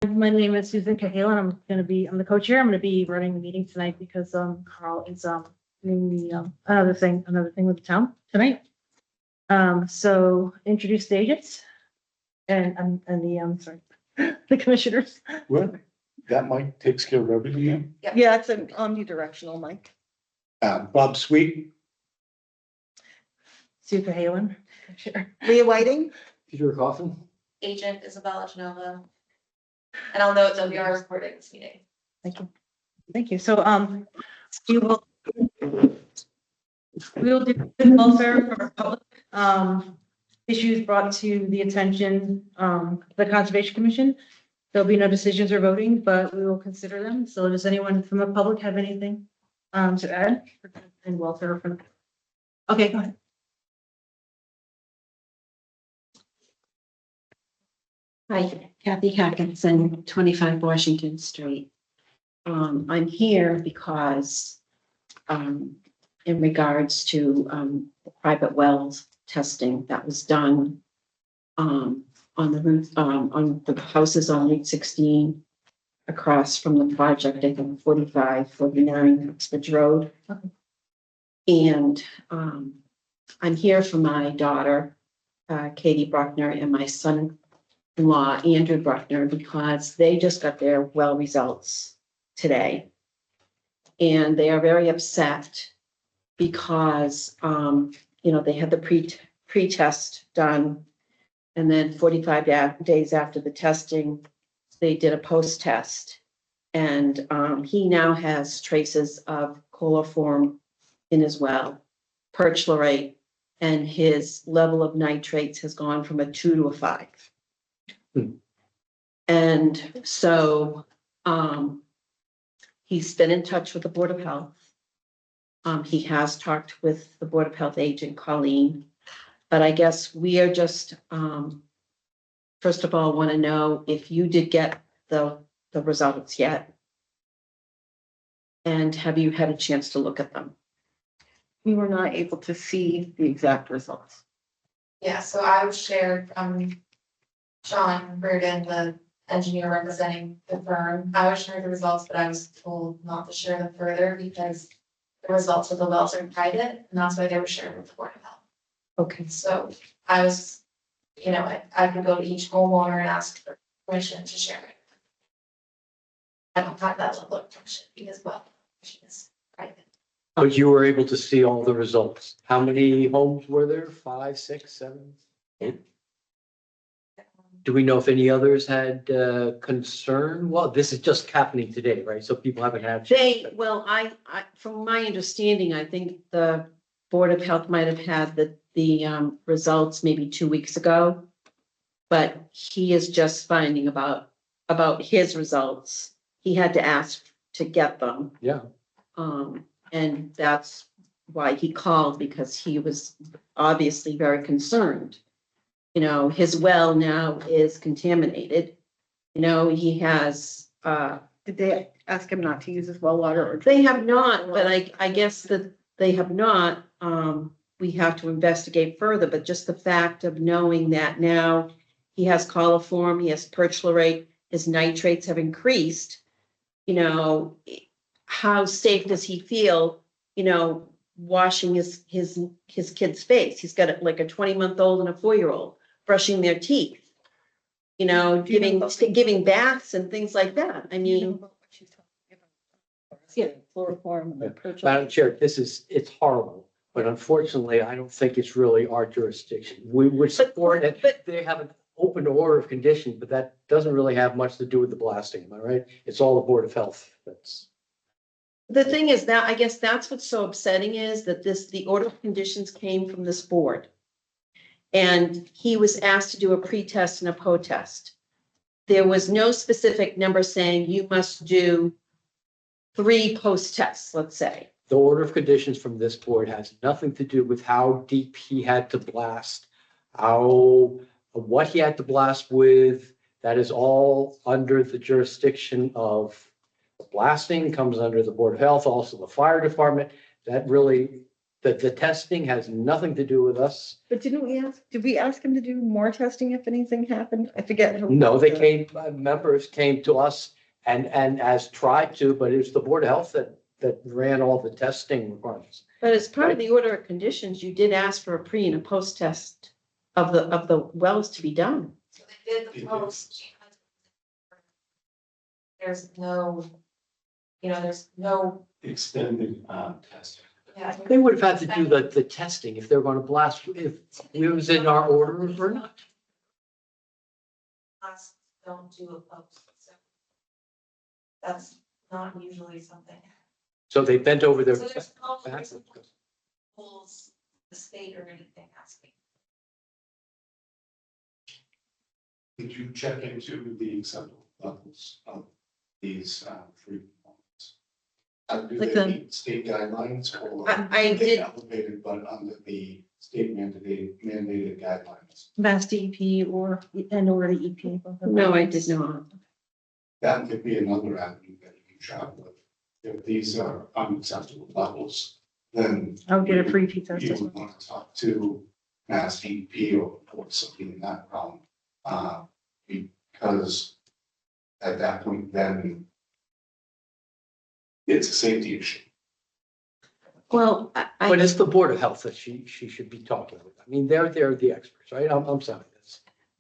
My name is Susan Cahalan. I'm the co-chair. I'm going to be running the meeting tonight because Carl is doing the another thing with the town tonight. So introduce the agents and the sorry, the commissioners. Well, that mic takes care of everything. Yeah, it's an omnidirectional mic. Bob Sweet, Sue Cahalan, co-chair. Leah Whiting, Peter Coffin. Agent Isabella Genova. And I'll note that we are recording this meeting. Thank you. Thank you. So we will do good welfare for public issues brought to the attention of the Conservation Commission. There'll be no decisions or voting, but we will consider them. So does anyone from the public have anything to add in welfare? Okay, go ahead. Hi, Kathy Hackinson, 25 Washington Street. I'm here because in regards to the private wells testing that was done on the roof, on the houses on Route 16 across from the project, I think 4549 Oxford Road. Okay. And I'm here for my daughter, Katie Bruckner, and my son-in-law, Andrew Bruckner, because they just got their well results today. And they are very upset because, they had the pre-test done. And then 45 days after the testing, they did a post-test. And he now has traces of coliform in his well, perchlorate, and his level of nitrates has gone from a 2 to a 5. And so he's been in touch with the Board of Health. He has talked with the Board of Health agent, Colleen, but I guess we are just, first of all, want to know if you did get the results yet. And have you had a chance to look at them? we were not able to see the exact results. Yeah, so I was shared from Sean Burden, the engineer representing the firm. I was shared the results, but I was told not to share them further because the results of the wells are private, and that's why they were shared with the Board of Health. Okay. So I was, I could go to each homeowner and ask for permission to share it. I don't have that level of permission because, permission is private. But you were able to see all the results. How many homes were there? 5, 6, 7, 8? Do we know if any others had concern? Well, this is just happening today, right? So people haven't had. I from my understanding, I think the Board of Health might have had the results maybe 2 weeks ago. But he is just finding about his results. He had to ask to get them. Yeah. And that's why he called, because he was obviously very concerned. His well now is contaminated. He has, Did they ask him not to use his well water or? they have not, but I guess that they have not. We have to investigate further, but just the fact of knowing that now he has coliform, he has perchlorate, his nitrates have increased, how safe does he feel, washing his kid's face? He's got like a 20-month-old and a 4-year-old brushing their teeth, giving baths and things like that. I mean, Yeah, chloroform and the perchlorate. Madam Chair, it's horrible, but unfortunately, I don't think it's really our jurisdiction. We would support it, but they have an open order of conditions, but that doesn't really have much to do with the blasting, am I right? It's all the Board of Health that's. the thing is that I guess that's what's so upsetting is that the order of conditions came from this board. And he was asked to do a pre-test and a post-test. There was no specific number saying you must do 3 post-tests, let's say. The order of conditions from this board has nothing to do with how deep he had to blast, what he had to blast with. That is all under the jurisdiction of blasting, comes under the Board of Health, also the fire department. That really That the testing has nothing to do with us. But did we ask him to do more testing if anything happened? I forget. No, members came to us and as tried to, but it was the Board of Health that ran all the testing requirements. But as part of the order of conditions, you did ask for a pre and a post test of the wells to be done. So they did the post. There's no, there's no, Extended, testing. yeah. They would have had to do the testing if they're going to blast, if it was in our order or not. Us don't do a post, so. That's not usually something. So they bent over their. So there's no rules, the state or anything asking. Did you check into the acceptable levels of these, three components? Do Like they the- meet state guidelines or? I are they did- Elevated, but under the state mandated guidelines? Mass DEP or the EP. both of them. No, I did not. That could be another avenue that you can travel with. If these are unacceptable levels, then I would get a free pizza. you would want to talk to Mass DEP or report something in that realm. Because at that point, then it's a safety issue. Well, But it's the Board of Health that she should be talking with. I mean, they're the experts, right? I'm sorry.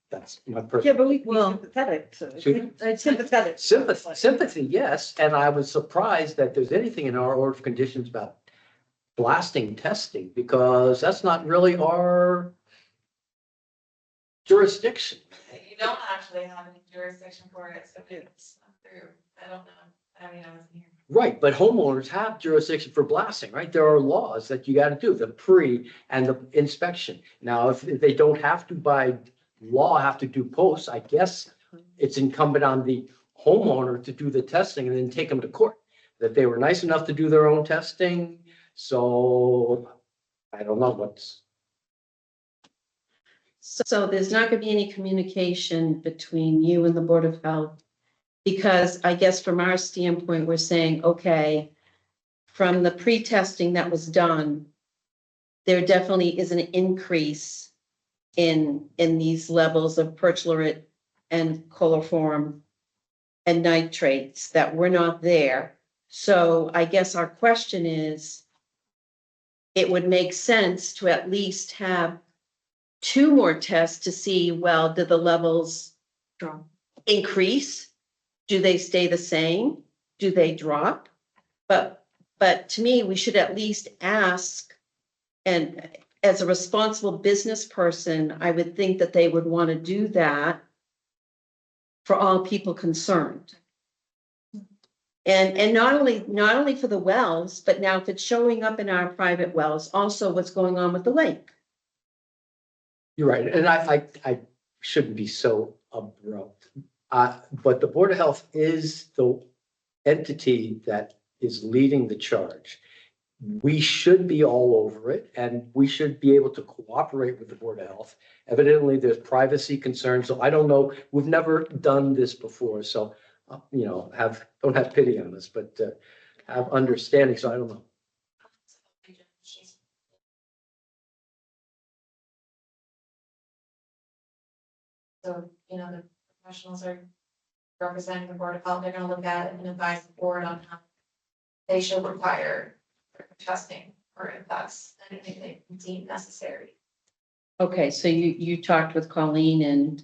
That's my Yeah, personal. but we Well- sympathetic to. Excuse It's sympathetic. Sympathy, yes. And I was surprised that there's anything in our order of conditions about blasting testing because that's not really our jurisdiction. You don't actually have any jurisdiction for it, so it's not through, I don't know, I wasn't here. Right, but homeowners have jurisdiction for blasting, right? There are laws that you got to do, the pre and the inspection. Now, if they don't have to by law have to do posts, I guess it's incumbent on the homeowner to do the testing and then take them to court. That they were nice enough to do their own testing, so I don't know what's. so there's not gonna be any communication between you and the Board of Health. Because I guess from our standpoint, we're saying, okay, from the pre-testing that was done, there definitely is an increase in these levels of perchlorate and coliform and nitrates that were not there. So I guess our question is, it would make sense to at least have 2 more tests to see, well, did the levels increase? Do they stay the same? Do they drop? But to me, we should at least ask, and as a responsible business person, I would think that they would want to do that for all people concerned. And not only for the wells, but now if it's showing up in our private wells, also what's going on with the lake. You're right, and I shouldn't be so abrupt. But the Board of Health is the entity that is leading the charge. We should be all over it and we should be able to cooperate with the Board of Health. Evidently, there's privacy concerns, so I don't know, we've never done this before, so, don't have pity on us, but have understanding, so I don't know. So, the professionals are representing the Board of Health, they're gonna look at it and advise the board on how they should require testing, or if that's anything they deem necessary. Okay, so you talked with Colleen and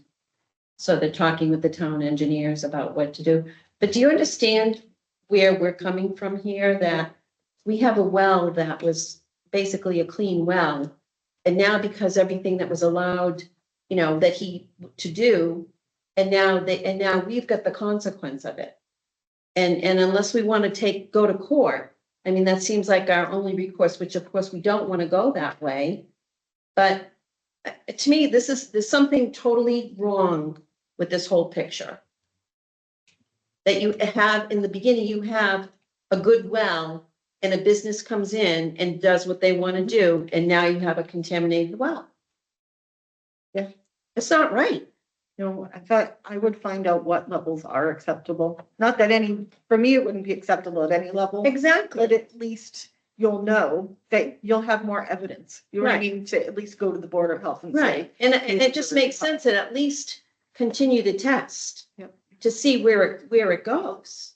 so they're talking with the town engineers about what to do. But do you understand where we're coming from here? That we have a well that was basically a clean well. And now because everything that was allowed, that he to do, and now we've got the consequence of it. And unless we want to go to court, I mean, that seems like our only recourse, which of course we don't want to go that way. But to me, there's something totally wrong with this whole picture. That you have, in the beginning, you have a good well and a business comes in and does what they want to do, and now you have a contaminated well. Yeah. It's not right. I thought I would find out what levels are acceptable. Not that for me, it wouldn't be acceptable at any level, Exactly. but at least you'll know that you'll have more evidence. You know what I Right. mean? To at least go to the Board of Health and say. Right, and it just makes sense that at least continue to test. Yep. To see where it goes.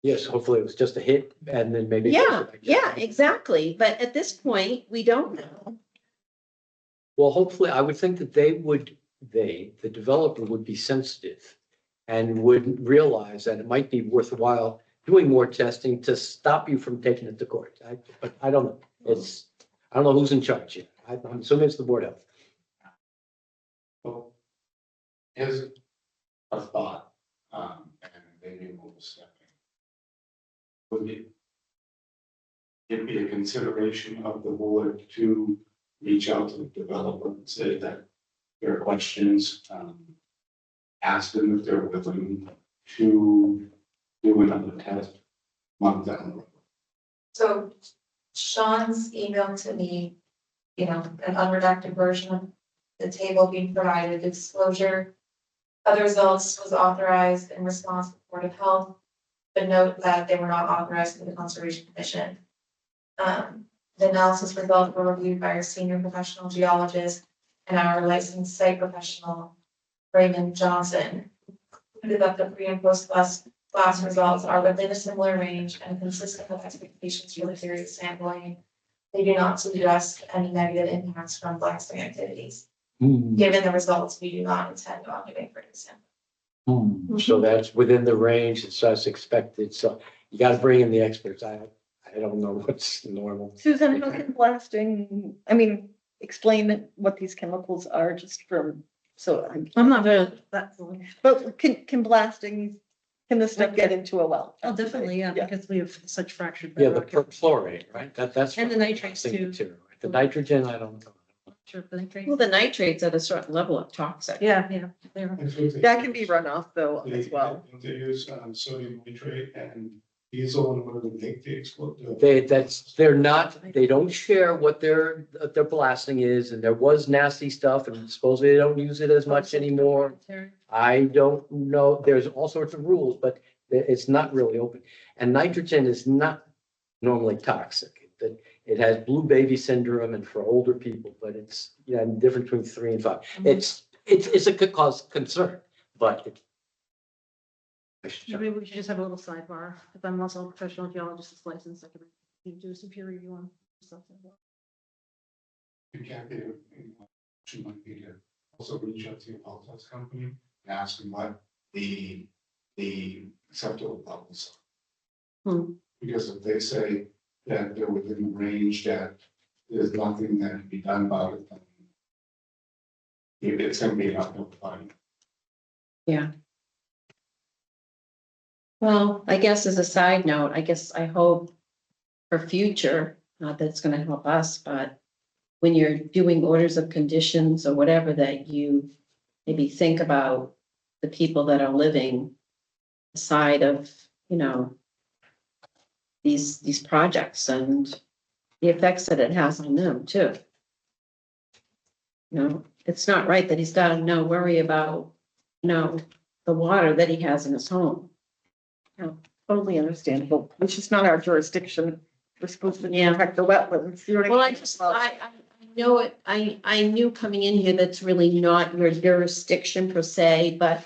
Yes, hopefully it was just a hit and then maybe. Yeah, exactly, but at this point, we don't know. Well, hopefully, I would think that the developer would be sensitive and would realize that it might be worthwhile doing more testing to stop you from taking it to court. But I don't know. I don't know who's in charge here. I'm assuming it's the Board of Health. Well, here's a thought, and maybe we'll step in. Would it be a consideration of the board to reach out to the developer and say that there are questions, ask them if they're willing to do another test month down the road? So Sean's email to me, an unredacted version of the table being provided, disclosure of the results was authorized in response to the Board of Health, but note that they were not authorized by the Conservation Commission. The analysis results were reviewed by our senior professional geologist and our licensed site professional, Raymond Johnson, concluded that the pre and post class results are within a similar range and consistent with expectations for the period of sampling. They do not suggest any negative impacts from blasting activities. Given the results, we do not intend on doing further sampling. So that's within the range, it's as expected. So you got to bring in the experts. I don't know what's normal. Susan, how can blasting, explain what these chemicals are just from, I'm not very, that's, but can blasting, can this stuff get into a well? oh, definitely, yeah, because we have such fractured Yeah, the bedrock. perchlorate, right? That's. And the nitrates I think too. material, right? The nitrogen, I don't know. Sure, the nitrates. Well, the nitrates at a certain level of toxic. Yeah, they are. That can be runoff though as well. They use sodium nitrate and diesel in order to make the explode. They don't share what their blasting is, and there was nasty stuff, and supposedly they don't use it as much anymore. I don't know, there's all sorts of rules, but it's not really open. And nitrogen is not normally toxic. It has blue baby syndrome and for older people, but it's, different between 3 and 5. It's a good cause concern, but Maybe we should just have a little sidebar, if I'm also a professional geologist that's licensed, I can do some peer review on stuff. You can't be, you might be to also reach out to your health test company and ask them what the acceptable levels are. Because if they say that they're within the range that there's nothing that can be done about it, then it's gonna be an uphill fight. Yeah. Well, I guess as a side note, I hope for future, not that it's gonna help us, but when you're doing orders of conditions or whatever, that you maybe think about the people that are living aside of, these projects and the effects that it has on them too. It's not right that he's got to worry about, the water that he has in his home. Totally understandable. It's just not our jurisdiction. We're supposed to Yeah. protect the wetlands. You know what Well, I mean? I know it, I knew coming in here that's really not your jurisdiction per se, but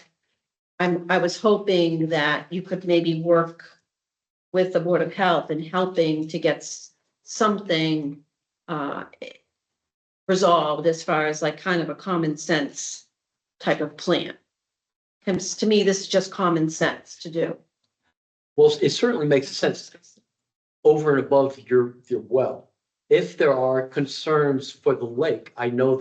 I was hoping that you could maybe work with the Board of Health and helping to get something resolved as far as like kind of a common sense type of plan. And to me, this is just common sense to do. well, it certainly makes sense over and above your well. If there are concerns for the lake, I know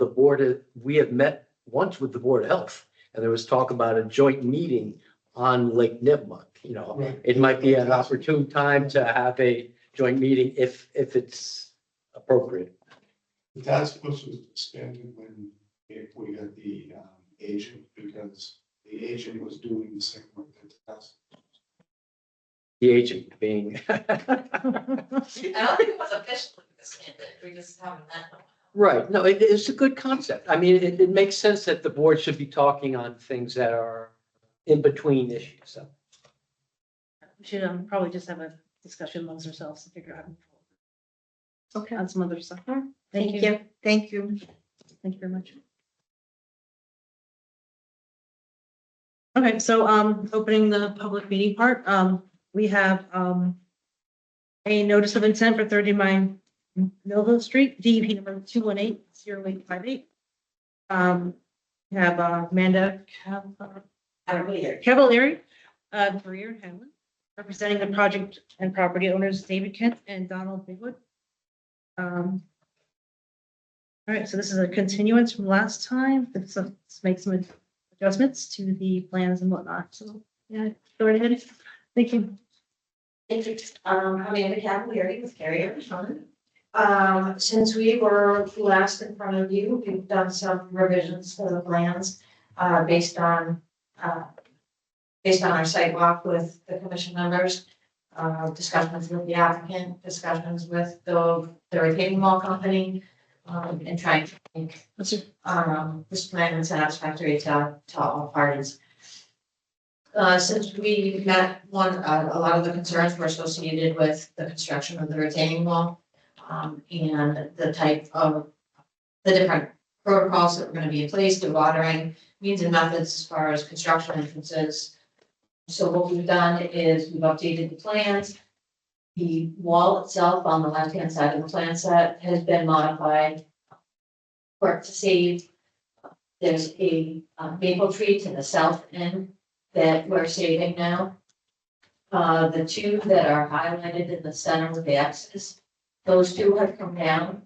we have met once with the Board of Health, and there was talk about a joint meeting on Lake Nipmuc. Right. It might be an opportune time to have a joint meeting if it's appropriate. The task force was disbanded when we had the agent, because the agent was doing the same work that the task. The agent being. I don't think it was officially disbanded, we just haven't met them. Right, no, it's a good concept. I mean, it makes sense that the board should be talking on things that are in between issues, so. We should probably just have a discussion amongst ourselves to figure out how to move Okay, forward on some other stuff. Thank Thank you. you. thank you. Thank you very much. Okay, so, opening the public meeting part, we have, a notice of intent for 39 Millville Street, DEP number 218-0858. We have, Amanda Cavalieri, Career Hamlin, representing the project and property owners David Kent and Donald Bigwood. All right, so this is a continuance from last time. Let's make some adjustments to the plans and whatnot. So, yeah, go right ahead. Thank you. Amanda Cavalieri with Carrier. Since we were last in front of you, we've done some revisions to the plans, based on our site walk with the commission members, discussions with the applicant, discussions with the retaining wall company, and trying to make, this plan satisfactory to all parties. Since we met a lot of the concerns were associated with the construction of the retaining wall, and the type of, the different protocols that were gonna be in place, the watering, means and methods as far as construction entrances. So what we've done is we've updated the plans. The wall itself on the left-hand side of the plan set has been modified for it to save. There's a maple tree to the south end that we're saving now. The two that are highlighted in the center with the X's, those two have come down.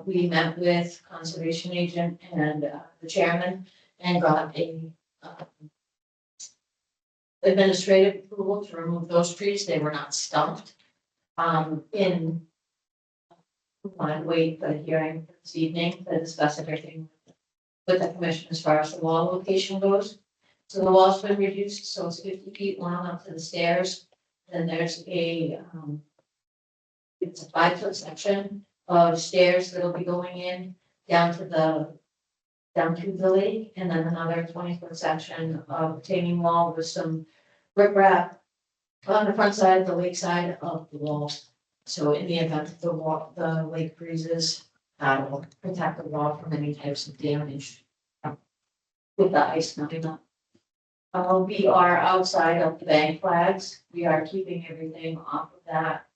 We met with conservation agent and the chairman and got a administrative approval to remove those trees. They were not stumped. We want to wait for the hearing this evening to discuss everything with the commission as far as the wall location goes. So the wall's been reduced, so it's 50 feet long up to the stairs. Then there's it's a 5-foot section of stairs that'll be going in down to the lake, and then another 20-foot section of retaining wall with some riprap on the front side, the lake side of the wall. So in the event the lake freezes, will protect the wall from any types of damage with the ice melting up. We are outside of the bank flags. We are keeping everything off of that.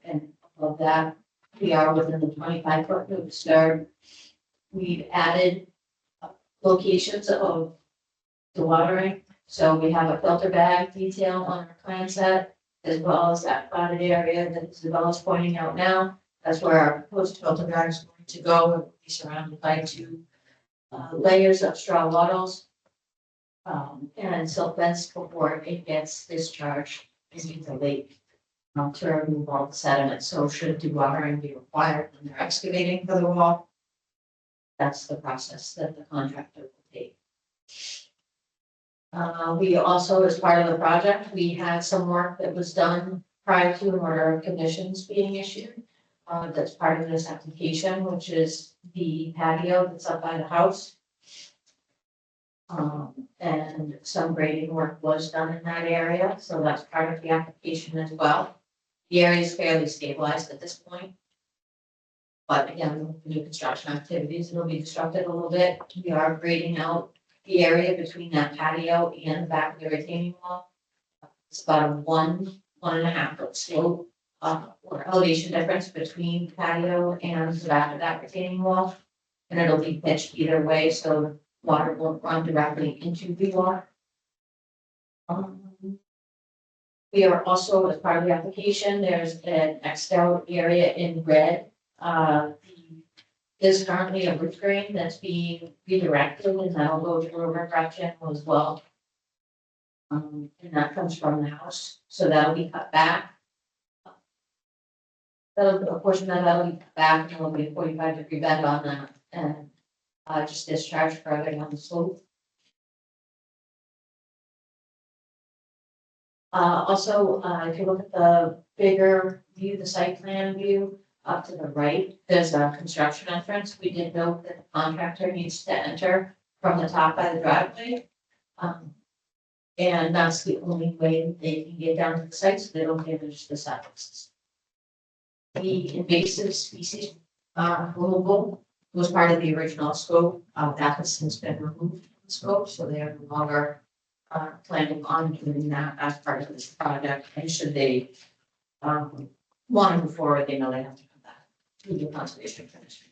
And above that, we are within the 25-foot of the stern. We've added locations of the watering. So we have a filter bag detail on our plan set, as well as that platted area that Isabella's pointing out now. That's where our proposed filter bag is going to go. It will be surrounded by 2 layers of straw wattles. And silt fence before it gets discharged into the lake to remove all the sediment. So should dewatering be required when they're excavating for the wall, that's the process that the contractor will take. We also, as part of the project, we had some work that was done prior to an order of conditions being issued. That's part of this application, which is the patio that's up by the house. And some grading work was done in that area, so that's part of the application as well. The area is fairly stabilized at this point. But again, with new construction activities, it'll be disrupted a little bit. We are grading out the area between that patio and the back of the retaining wall. It's about a 1.5 foot slope, or elevation difference between the patio and the back of that retaining wall. And it'll be pitched either way, so water won't run directly into the wall. We are also, as part of the application, there's an Xed out area in red. There's currently a root drain that's being redirected, and that'll go to a riprap channel as well. And that comes from the house, so that'll be cut back. A portion of that'll be cut back, and there'll be a 45-degree bend on that, and just discharge further down the slope. Also, if you look at the bigger view, the site plan view, up to the right, there's a construction entrance. We did note that the contractor needs to enter from the top by the driveway. And that's the only way they can get down to the site, so they don't damage the sidewalks. The invasive species, removal was part of the original scope, that has since been removed from the scope, so they are no longer planning on doing that as part of this project, and should they want to move forward, they know they have to come back to the conservation commission.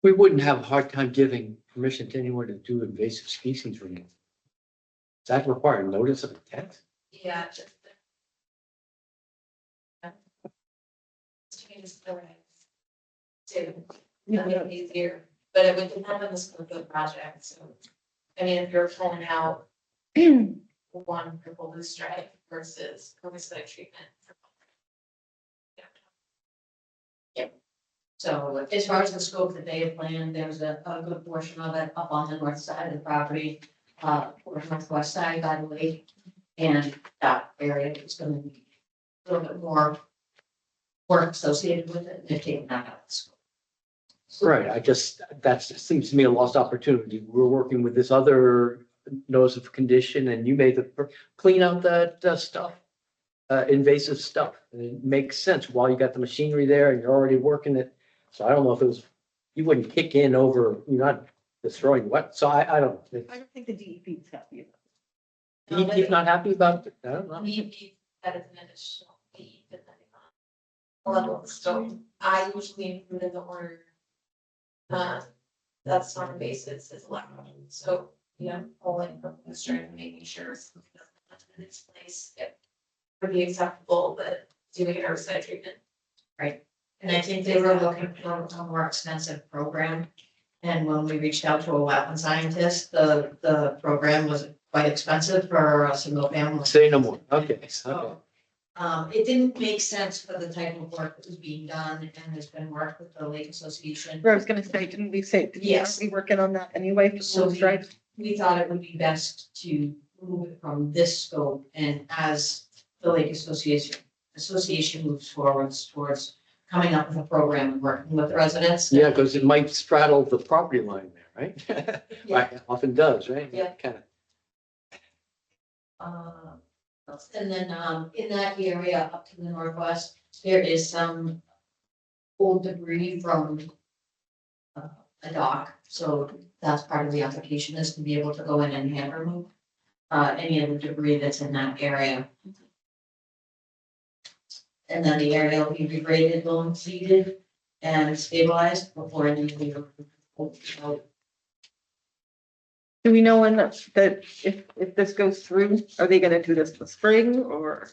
We wouldn't have a hard time giving permission to anyone to do invasive species removal. Does that require notice of intent? Yeah, just. Changes the regs. To make it easier, but it would depend on the scope of the project, so. I mean, if you're pulling out one purple loosestrife versus herbicide treatment. So as far as the scope that they have planned, there's a good portion of it up on the north side of the property, or northwest side by the lake. And that area is gonna be a little bit more work associated with it, they're taking that out of the scope. Right, that seems to me a lost opportunity. We're working with this other notice of condition and you made clean out that stuff, invasive stuff. And it makes sense while you got the machinery there and you're already working it. So I don't know if it was, you wouldn't kick in over, you're not destroying what, so I don't. I don't think the DEP is happy about He's not happy about it, I don't know. Maybe that is an additional fee depending on the level of the scope. I usually include in the order. That's on the basis is allowed, so, pulling from the string and making sure something doesn't in its place. It would be acceptable, but doing an herbicide treatment. Right, and I think they were looking for a more expensive program. And when we reached out to a wetland scientist, the program was quite expensive for a single family. Say no more, okay, okay. So, it didn't make sense for the type of work that was being done, and there's been work with the Lake Association. it. I was gonna say, didn't we say, Yes. aren't we working on that anyway for So the stripes? we thought it would be best to move it from this scope, and as the Lake Association moves forwards towards coming up with a program and working with the residents. Yeah, because it might straddle the property line there, right? Yeah. Right, it often does, right? Yeah. Kind of. And then, in that area up to the northwest, there is some old debris from a dock, so that's part of the application is to be able to go in and hand remove any of the debris that's in that area. And then the area will be regraded, loam seeded, and stabilized before any of the. Do we know when that if this goes through, are they gonna do this in the spring or are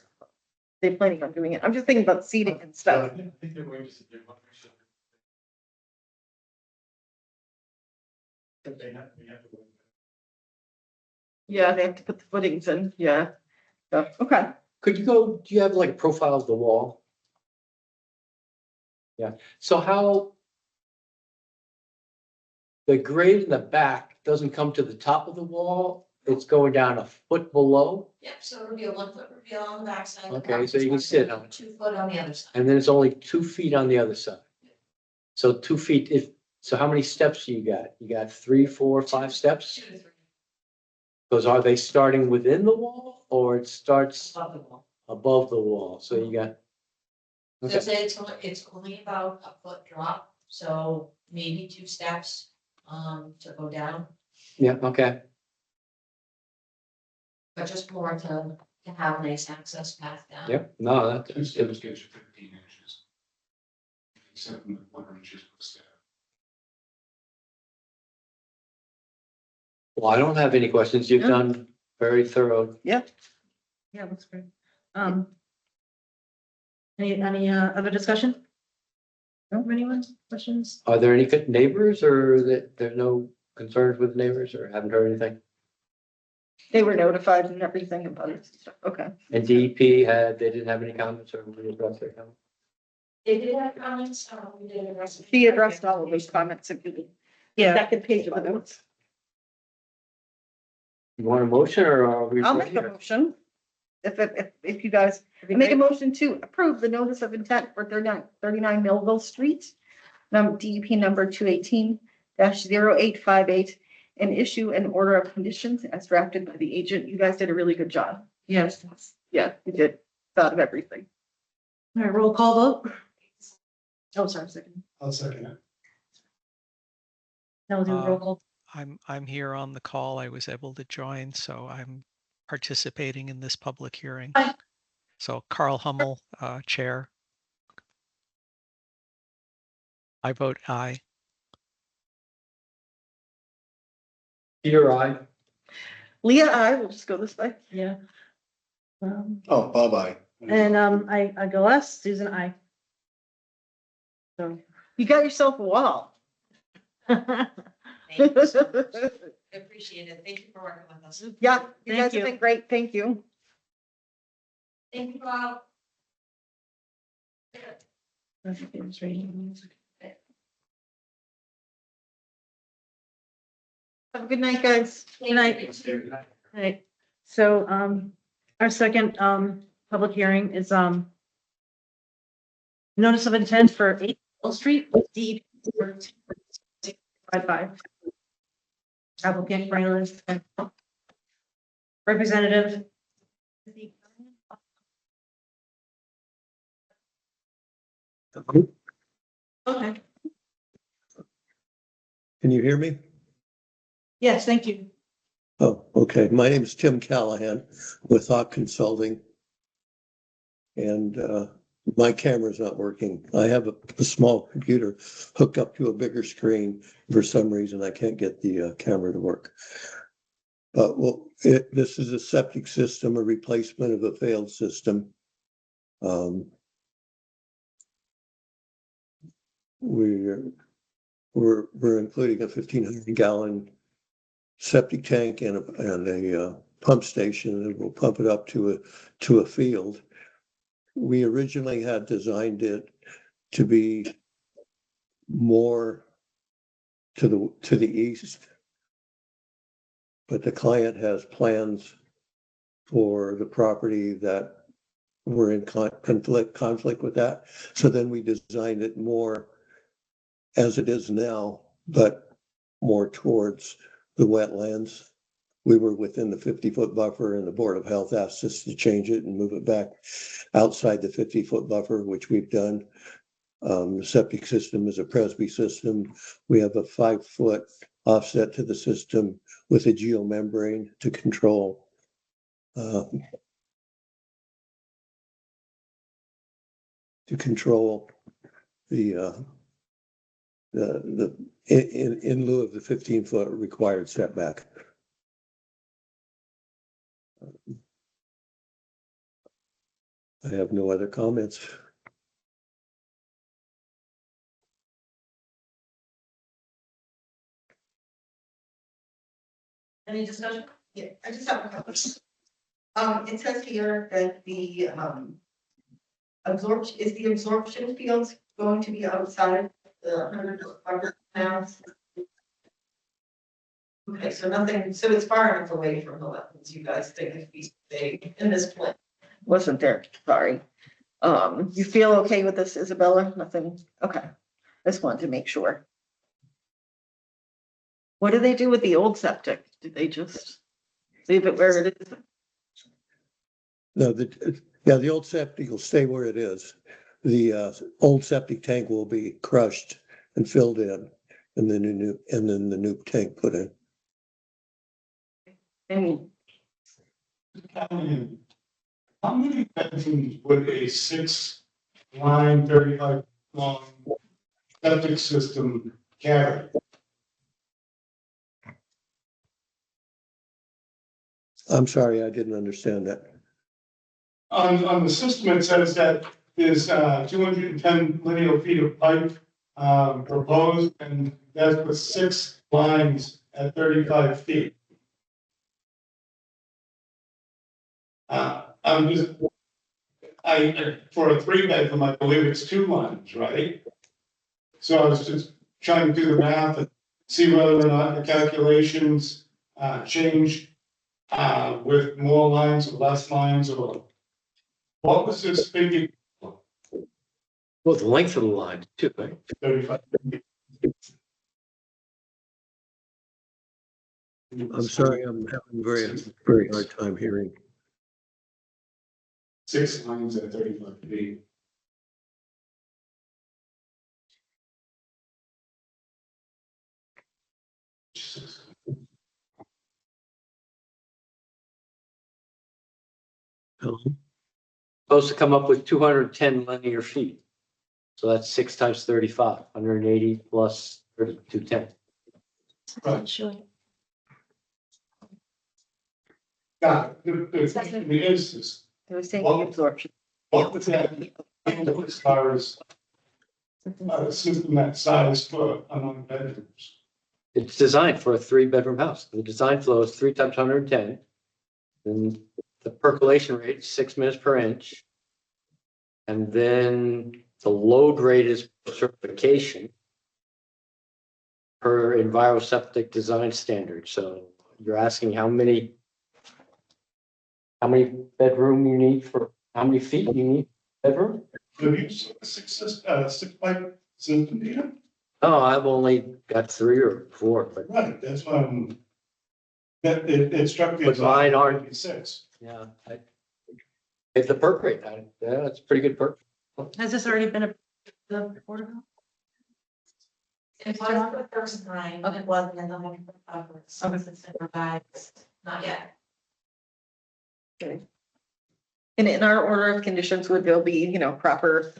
they planning on doing it? I'm just thinking about seeding and stuff. I think they're going to see their partnership. But we have to go. Yeah, they have to put the footings in, yeah. So, okay. Could you go, do you have like a profile of the wall? Yeah, so how the grade in the back doesn't come to the top of the wall, it's going down a foot below, Yep, so it'll be a 1 foot reveal on the backside. Okay, so you can sit on it. 2 foot on the other side. and then it's only 2 feet on the other side. So 2 feet, so how many steps you got? You got 3, 4, 5 steps? 2 to 3. Because are they starting within the wall or it starts Above the wall. above the wall? So you got. So Okay, say it's only about a foot drop, so maybe 2 steps to go down, yeah, okay, but just more to have a nice access path down. yep, no, Two that's steps good. gets you 15 inches. 7.1 inches per step. Well, I don't have any questions. You've Yeah. done very thorough. Yeah, looks great. Any other discussion? No, anyone, questions? Are there any neighbors or that there's no concerns with neighbors or haven't heard anything? They were notified and everything about it. and stuff. Okay. And DEP they didn't have any comments or we addressed their comments? They did have comments, we did address. She addressed all of those comments if you did. Yeah, Second page of the notes. You want a motion or are we? I'll make a motion. If you guys, make a motion to approve the notice of intent for 39 Millville Street. DEP number 218-0858 and issue an order of conditions as drafted by the agent. You guys did a really good job. Yes. Yeah, you did. Thought of everything. All right, roll call vote. Oh, sorry, second. I'll second it. Now we'll do a roll call. I'm here on the call. I was able to join, so I'm participating in this public hearing. Aye. So Carl Hummel, Chair. I vote aye. Peter, I. Leah, I will just go this way. Yeah. Oh, bye-bye. And I go last, Susan, I. So. You got yourself a wall. Thank you so much. Appreciate it. Thank you for working with us. Yeah, you Thank guys you. have been great. Thank you. Thank you, Bob. Have a good night, guys. Good night. Right, so, our second, public hearing is, notice of intent for 8 Wall Street, D. 55. Applicant, Braylon, representative. Okay, Can you hear me? yes, thank you. Oh, okay. My name is Tim Callahan with Hawk Consulting. And my camera's not working. I have a small computer hooked up to a bigger screen. For some reason, I can't get the camera to work. But well, this is a septic system, a replacement of a failed system. We're including a 1,500-gallon septic tank and a pump station that will pump it up to a field. We originally had designed it to be more to the east, but the client has plans for the property that were in conflict with that. So then we designed it more as it is now, but more towards the wetlands. We were within the 50-foot buffer, and the Board of Health asked us to change it and move it back outside the 50-foot buffer, which we've done. The septic system is a Presby system. We have a 5-foot offset to the system with a geomembrane to control the in lieu of the 15-foot required setback. I have no other comments. Any discussion? Yeah, I just have a couple. It says here that the absorption fields going to be outside the 100-foot buffer now. Okay, so nothing, so it's far enough away from the wetlands, you guys think it'd be big in this plan? Wasn't there, sorry. You feel okay with this, Isabella? Nothing, okay. Just wanted to make sure. What do they do with the old septic? Did they just leave it where it is? No, the old septic will stay where it is. The old septic tank will be crushed and filled in, and then the new tank put in. And How many bedrooms would a 6-line, 35-long septic system carry? I'm sorry, I didn't understand that. On the system, it says that there's 210 linear feet of pipe proposed, and that's with 6 lines at 35 feet. I'm just, for a 3-bedroom, I believe it's 2 lines, right? So I was just trying to do the math and see whether or not the calculations change with more lines or less lines, or what was this figure? Well, the length of the line too, right? 35. I'm sorry, I'm having very hard time hearing. 6 lines at 35 feet. Hello? Supposed to come up with 210 linear feet. So that's 6 times 35, 180 plus 30, 210. Right. Yeah, the is They were saying the absorption. what was that? As far as a system that size for among bedrooms. It's designed for a 3-bedroom house. The design flow is 3 times 110. And the percolation rate is 6 minutes per inch. And then the load rate is certification per EnviroSeptic design standard. So you're asking how many bedroom you need for, how many feet you need bedroom? Have you seen a 6 pipe system here? Oh, I've only got 3 or 4, but Right, that's why it struck me. But as mine odd, aren't. maybe 6. yeah. It's the perk rate. Yeah, it's pretty good perk. Has this already been the Board of Health? It was the first time, but it wasn't in the home coverage, so it's been revised, not yet. And in our order of conditions, would there be, proper,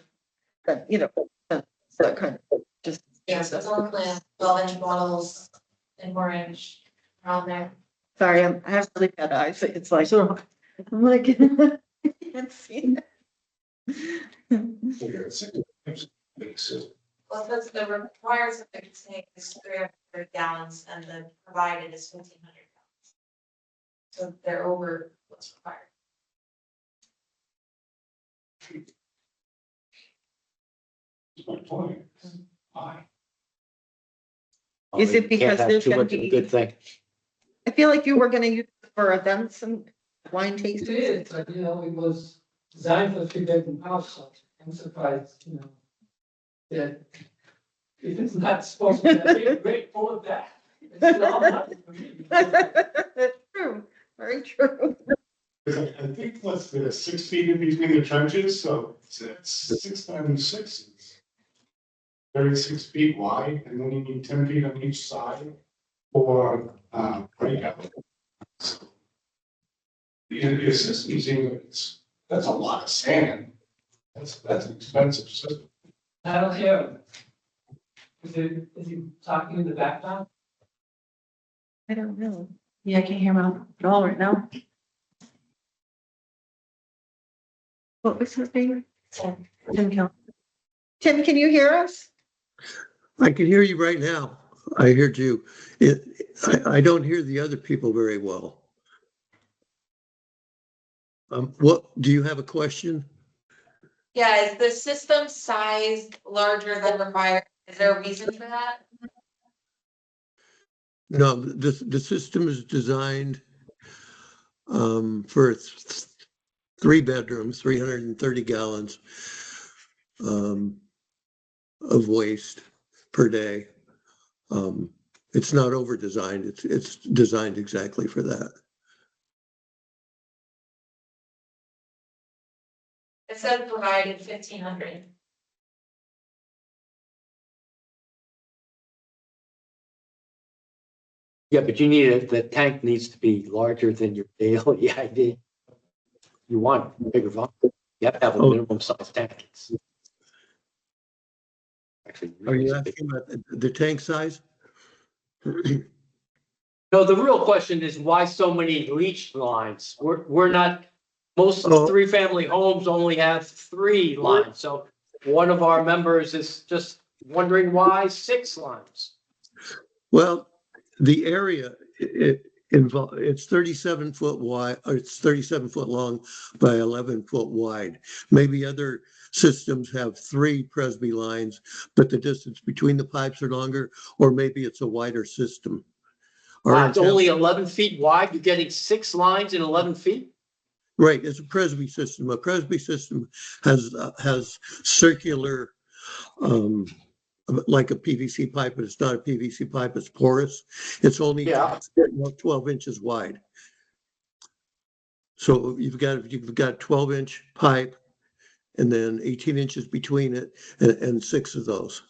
that kind of, just. Yes, it's on the plan, 12-inch bottles in orange around there. Sorry, I have really bad eyes. It's like, I'm like, I can't see Figure it's 6 pipes, big system. Well, that's the required septic tank is 300 gallons and the provided is 1,500 gallons. So they're over what's required. That's my point. Why? Is it You can't because have there's too gonna much of a be- good thing? I feel like you were gonna use it for events and wine It tastings. is, but it was designed for a 3-bedroom house, so I'm surprised, that if it's not supposed to be a big, great full of that. It's all nothing for me. That's true, very true. I think what's the 6 feet in between the trenches, so it's 6 times 6 is 36 feet wide, and then you need 10 feet on each side for breakout. So the system seems like that's a lot of sand. That's an expensive system. I don't hear him. Is he talking in the background? I don't know. Yeah, I can't hear him at all right now. What was his name? Didn't count. Tim, can you hear us? I can hear you right now. I heard you. I don't hear the other people very well. What, do you have a question? Yeah, is the system size larger than required? Is there a reason for that? No, the system is designed for 3 bedrooms, 330 gallons of waste per day. It's not over designed. It's designed exactly for that. It said provided 1,500. Yeah, but you need the tank needs to be larger than your daily ID. You want bigger volume. You have to have a Oh. minimum size tank. It's actually Are really you big. asking about the tank size? No, the real question is why so many leach lines? We're not, most Oh. 3-family homes only have 3 lines. So one of our members is just wondering why 6 lines. Well, the area, it's 37 foot wide, or it's 37 foot long by 11 foot wide. Maybe other systems have 3 Presby lines, but the distance between the pipes are longer, or maybe it's a wider system. It's only 11 feet wide. You're getting 6 lines in 11 feet? Right, it's a Presby system. A Presby system has circular like a PVC pipe, but it's not a PVC pipe, it's porous. It's only Yeah. 12 inches wide. So you've got 12-inch pipe and then 18 inches between it and 6 of those.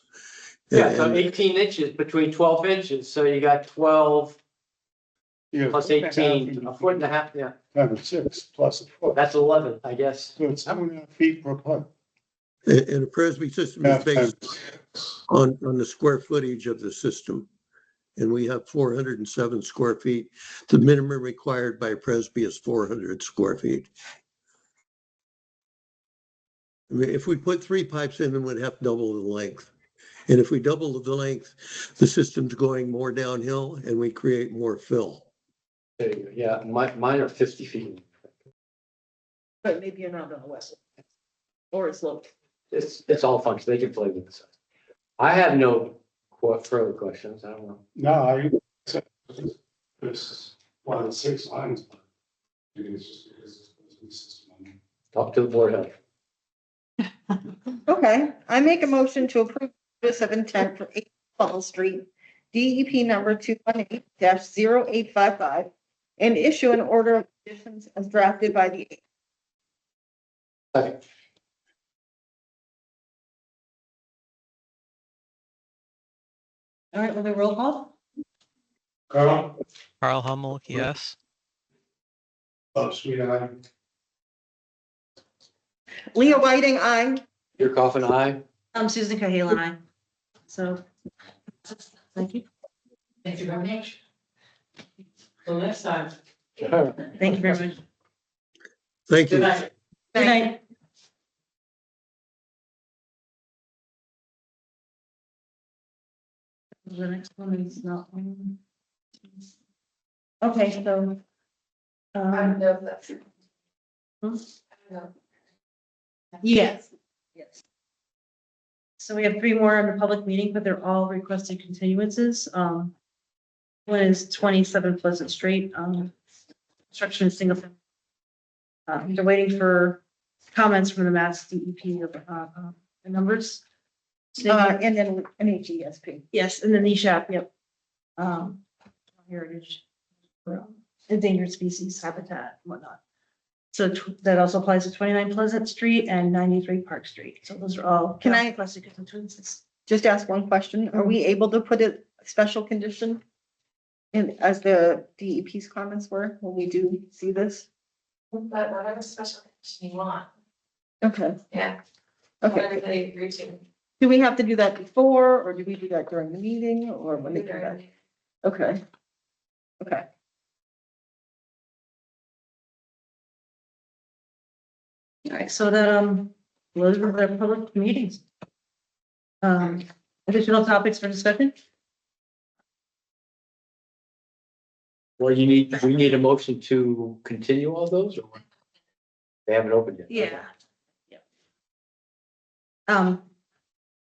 Yeah, so And- 18 inches between 12 inches, so you got 12 Yeah, plus foot and a half 18, a foot and a half, yeah, Times 6 plus a foot. that's 11, I guess. So it's 2.5 feet per pipe. And a Presby system is Half based times 6. on the square footage of the system. And we have 407 square feet. The minimum required by Presby is 400 square feet. I mean, if we put 3 pipes in, then we'd have to double the length. And if we double the length, the system's going more downhill and we create more fill. There you go. Yeah, mine are 50 feet. But maybe you're not on the west. Or it's low. It's all fun, so they can play with it. I have no further questions, I don't know. No, I, this is one of the 6 lines. But it's just, it's a system. Talk to the board of health. Okay, I make a motion to approve notice of intent for 8 Fall Street, DEP number 218-0855, and issue an order of conditions as drafted by the. Second. All right, we'll do roll call. Carl, Carl Hummel, yes. Bob Sweet, aye. Leah Whiting, aye. Your coffin eye? Susan Cahalan and I. So, thank you. Thank you very much. Till next time. Thank you very much. Thank you. Good night. Good night. The next one is not. Okay, so. I don't know if that's. Hmm? I don't know. Yes. Yes. So we have 3 more in the public meeting, but they're all requested continuances. One is 27 Pleasant Street, construction of single family. They're waiting for comments from the Mass DEP of, the numbers. And then NHESP. Yes, and then the NESHAP, yep. Heritage, endangered species habitat, and whatnot. So that also applies to 29 Pleasant Street and 93 Park Street. So those are all. Can I- requested continuances? Just ask one question. Are we able to put a special condition in as the DEP's comments were when we do see this? But whatever special condition you want, Okay, yeah, okay. whatever they agree to. Do we have to do that before or do we do that during the meeting or when they come back? Okay. Okay. All right, so that, those were the public meetings. Additional topics for discussion? Well, we need a motion to continue all those, or what? They haven't opened yet. Yeah.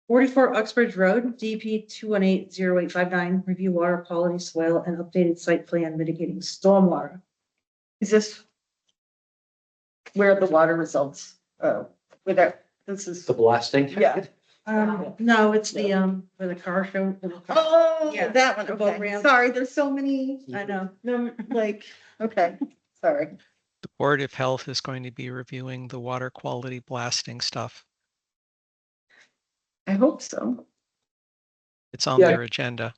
44 Uxbridge Road, DP 218-0859, review water quality, soil, and updated site plan mitigating stormwater. Is this where the water results, where that, this is, The blasting? yeah. No, it's the, where the car show. Oh, Yeah, that one, the boat okay. ramp. Sorry, there's so many, I know. like, okay, sorry. The Board of Health is going to be reviewing the water quality blasting stuff. I hope so. It's on Yeah. their agenda.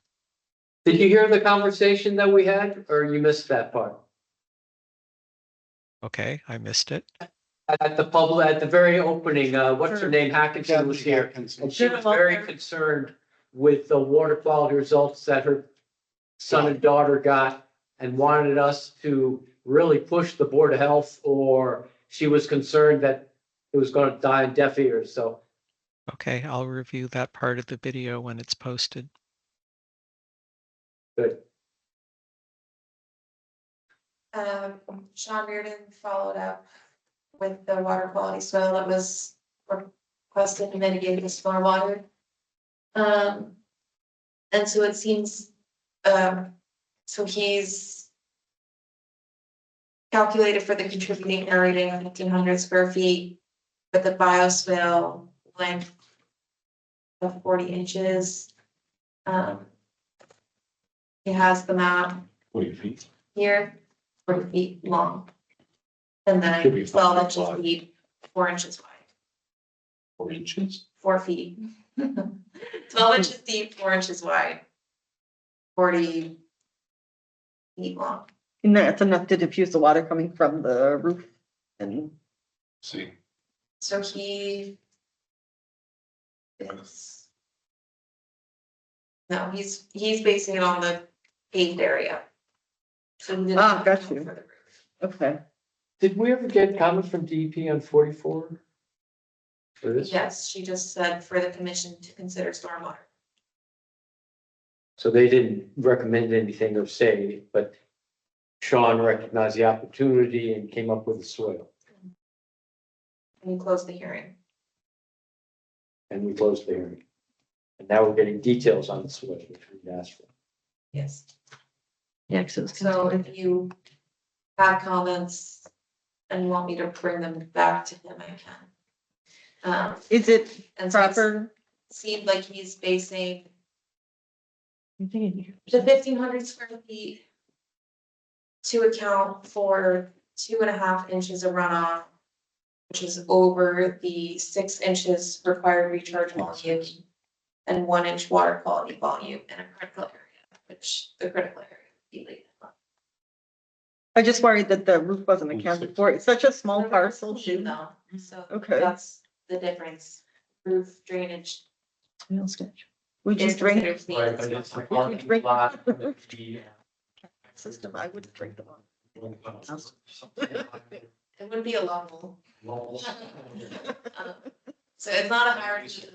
Did you hear the conversation that we had, or you missed that part? Okay, I missed it. At the very opening, what's her name, Hackinson was here, and she was very concerned with the water quality results that her son and daughter got, and wanted us to really push the Board of Health, or she was concerned that it was gonna die in deaf ears, so. Okay, I'll review that part of the video when it's posted. Good. Sean Reardon followed up with the water quality soil that was requested to mitigate the stormwater. And so it seems, so he's calculated for the contributing area rating of 1,500 square feet, but the bioswale length of 40 inches. He has the map 40 feet. here, 40 feet long. And Should be then 12 5 inches wide. deep, 4 inches wide, 4 inches. 4 feet. 12 inches deep, 4 inches wide. 40 feet long. And that's enough to diffuse the water coming from the roof and, See, So he is. No, he's basing it on the paved area. So he didn't Ah, have got to go you. for the roof. okay. Did we ever get comments from DEP on 44? For this? Yes, she just said for the commission to consider stormwater. So they didn't recommend anything or say, but Sean recognized the opportunity and came up with the soil, And we closed the hearing. and we closed the hearing. And now we're getting details on the soil, which we asked for. Yes. Yeah, so it's So if you have comments and want me to bring them back to him, I can. Is it And so it's proper? seemed like he's basing I'm thinking the 1,500 square feet to account for 2.5 inches of runoff, which is over the 6 inches required recharge volume and 1 inch water quality volume in a critical area, which the critical area would be legal. I just worried that the roof wasn't accounted for. It's such a small The roof is parcel clean too. though, so Okay. that's the difference. Roof drainage real sketch. Would you is drink considered clean. Right, but it's a Would you parking drink- lot. with the, system? I wouldn't drink them all. It would be a level. Walls. So it's not a hierarchy,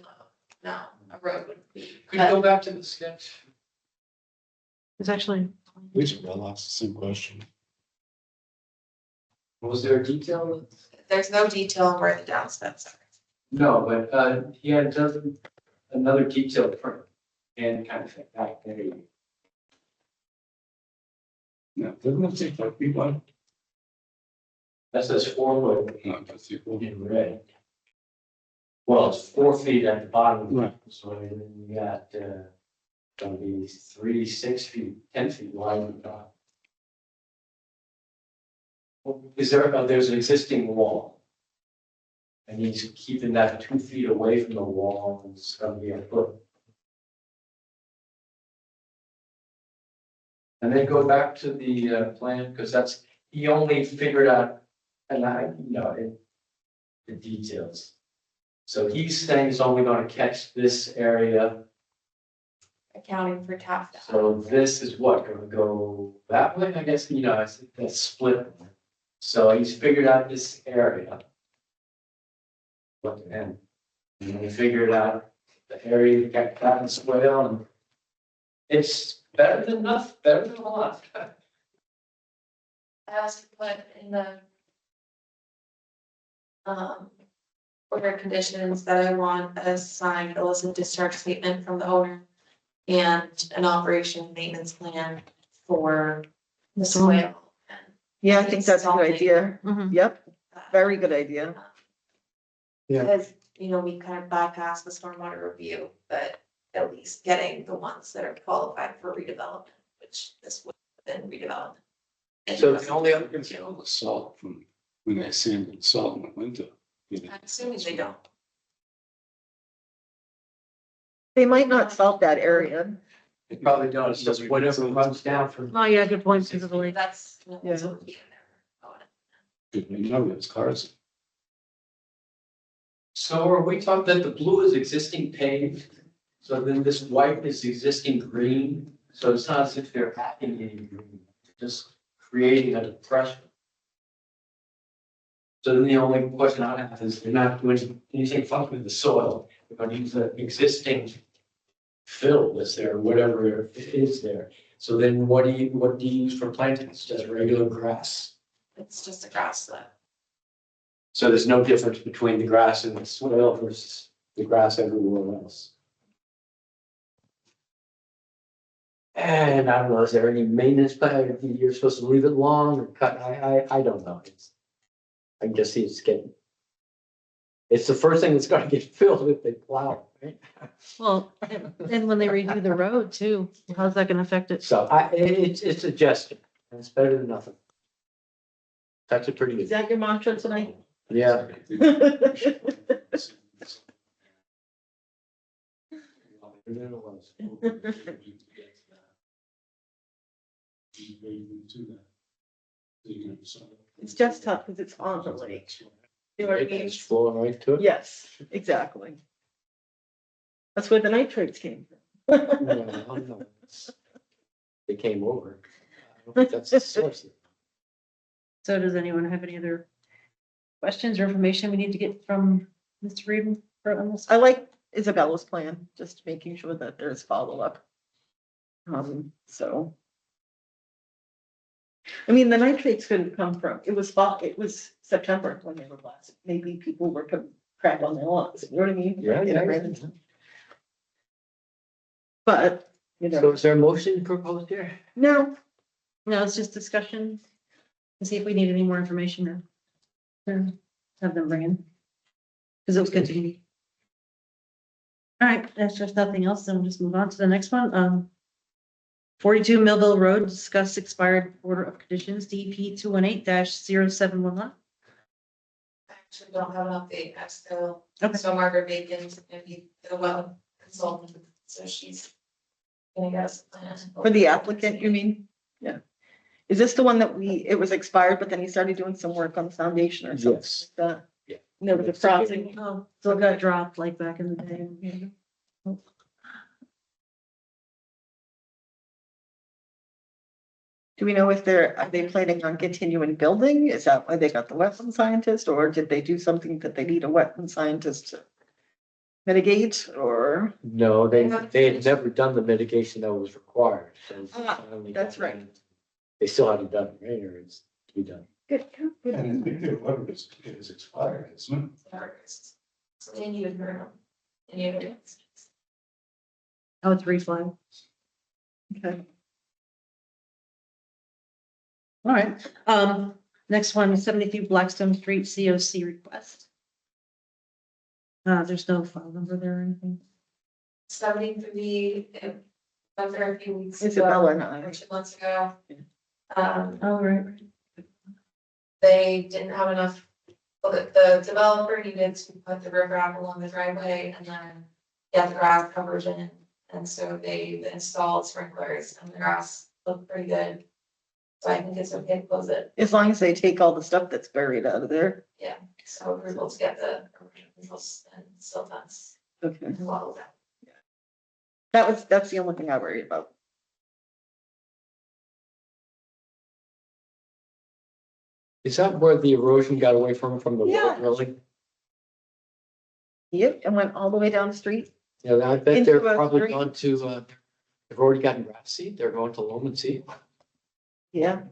no, a road would be. Could you go back to the sketch? It's actually, we should well ask the same question. Was there a detail? There's no detail on where the downsteps are. No, but he had another detailed print and kind of back there. No, doesn't it take 5 feet wide? That says 4 foot No, that's equal. in red. Well, it's 4 feet at the bottom. Right. So then you got, gonna be 3, 6 feet, 10 feet wide at the top. Is there's an existing wall. And he's keeping that 2 feet away from the wall, and it's gonna be a foot. And then go back to the plan, because that's, he only figured out, and the details. So he's saying it's only gonna catch this area, Accounting for tap. so this is what, gonna go that way, I guess, it's a split. So he's figured out this area. What, and he figured out the area that got in swale, and it's better than enough, better than a lot. I also put in the order of conditions that I want a signed illicit discharge statement from the owner and an operation and maintenance plan for the swale. Yeah, I think that's a good idea. mhm. Yep, very good idea. Yeah. Because, we kind of bypass the stormwater review, but at least getting the ones that are qualified for redevelopment, which this would have been redevelopment. So the only other It's all the salt from when they sanded salt in the winter. I'm assuming they don't. They might not salt that area. It probably does, it's just whatever runs down from. Oh, yeah, good point, because of the lake. That's. Yeah. what would be in there. Good, we know it's cars. So are we talking that the blue is existing paved? So then this white is existing green? So it's not as if they're adding any green, just creating a depression. So then the only question I have is they're not doing anything funky with the soil. They're going to use the existing fill that's there, whatever it is there. So then what do you use for planting? It's just regular grass. It's just a grass slip. So there's no difference between the grass in the soil versus the grass everywhere else. And I don't know, is there any maintenance plan? You're supposed to leave it long or cut? I don't know. I can just see it's the first thing that's gonna get filled if they plow. right? Well, and when they redo the road too, how's that gonna affect it? So it's a gesture, and it's better than nothing. That's a pretty Is good, that your mantra tonight? yeah. It's just tough because it's on the lake. You know what I mean? It's flowing right to it. Yes, exactly. That's where the nitrates came from. No. They came over. I don't think that's the source. So does anyone have any other questions or information we need to get from Mr. Reed on this? I like Isabella's plan, just making sure that there's follow-up. So. I mean, the nitrates couldn't come from, it was fall, it was September when they were last, maybe people were putting crap on their lawns, you know what I mean? Yeah. But, you So know, is there a motion proposed here? no, No, it's just discussion. To see if we need any more information or have them bring in. Because it was continued. All right, that's just nothing else, then we'll just move on to the next one. 42 Millville Road, discuss expired order of conditions, DP 218-0711. I actually don't have an update, I'm still, Okay. so Margaret Bacon's gonna be the well consultant, so she's gonna get us a plan. for the applicant, you mean? Yeah. Is this the one that it was expired, but then he started doing some work on the foundation or something Yes. like that? Yeah. And there was a crossing. Oh, so it got dropped like back in the day. Do we know if are they planning on continuing building? Is that why they got the wetland scientist, or did they do something that they need a wetland scientist to mitigate, or? No, they had never done the mitigation that was required, so. finally that's got right. that. They still haven't done it, right, or it's to be done. Good. And I think the letter is expired, isn't it? So they need to burn them. And you have Oh, it's reflag. Okay. All right, next one, 73 Blackstone Street, COC request. There's no file number there or anything. 73, it went there a few weeks Isabella ago, and I. or 2 months ago. Oh, right. They didn't have enough, well, the developer needed to put the riprap along the driveway and then get the grass coverage in. And so they installed sprinklers and the grass looked pretty good. So I think it's okay to close it. As long as they take all the stuff that's buried out of there. So approval to get the erosion controls and silt fence Okay. and all of that. That's the only thing I worry about. Is that where the erosion got away from the Yeah. road, really? Yep, and went all the way down the street. Yeah, I bet Into they're a probably stream. gone to, they've already gotten grass seed, they're going to loam and seed. Yeah.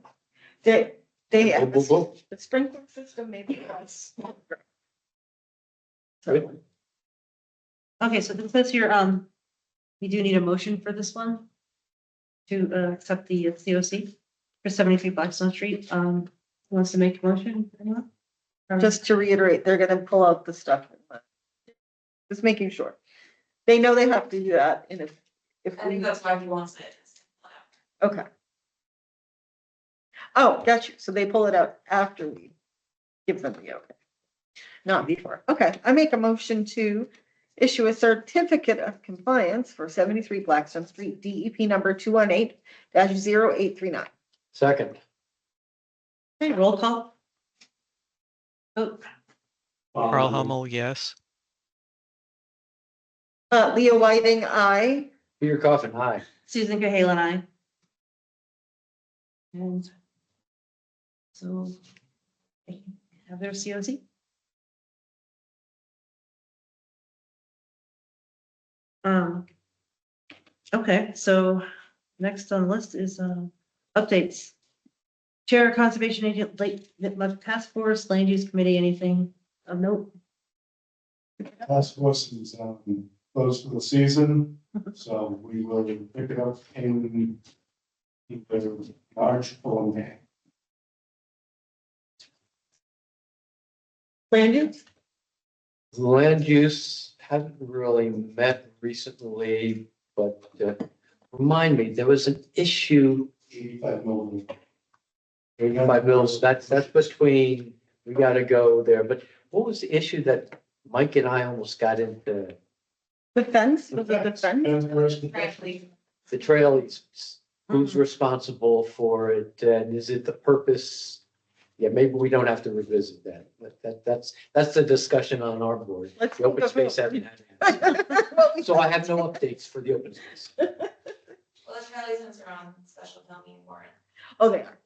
They Boom, boom, boom. the sprinkler system maybe was. Good. Okay, so this says here, we do need a motion for this one. To accept the COC for 73 Blackstone Street. Who wants to make a motion? Anyone? Just to reiterate, they're gonna pull out the stuff. Just making sure. They know they have to do that, and if I think we, that's why he wants it. okay. Oh, got you. So they pull it out after we give them the okay. Not before. Okay, I make a motion to issue a certificate of compliance for 73 Blackstone Street, DEP number 218-0839. Second, Okay, roll call. Oh, Carl Hummel, yes. Leo Whiting, aye. Peter Coffin, aye. Susan Cahalan, aye. And so they can have their COC. Okay, so next on the list is updates. Chair, Conservation Agent, Lake Task Force, Land Use Committee, anything of note? Task force is close for the season, so we will pick it up in either March or May. Land use? Land use haven't really met recently, but remind me, there was an issue. 85 million. My bills, that's between, we gotta go there, but what was the issue that Mike and I almost got into? The fence, was it the fence? Frankly, The trail easements, who's responsible for it, and is it the purpose? Yeah, maybe we don't have to revisit that, but that's the discussion on our board. Let's The open go space vote. hasn't had it. So I have no updates for the open space. well, the trail easements are on special town meeting warrant. Oh, they are.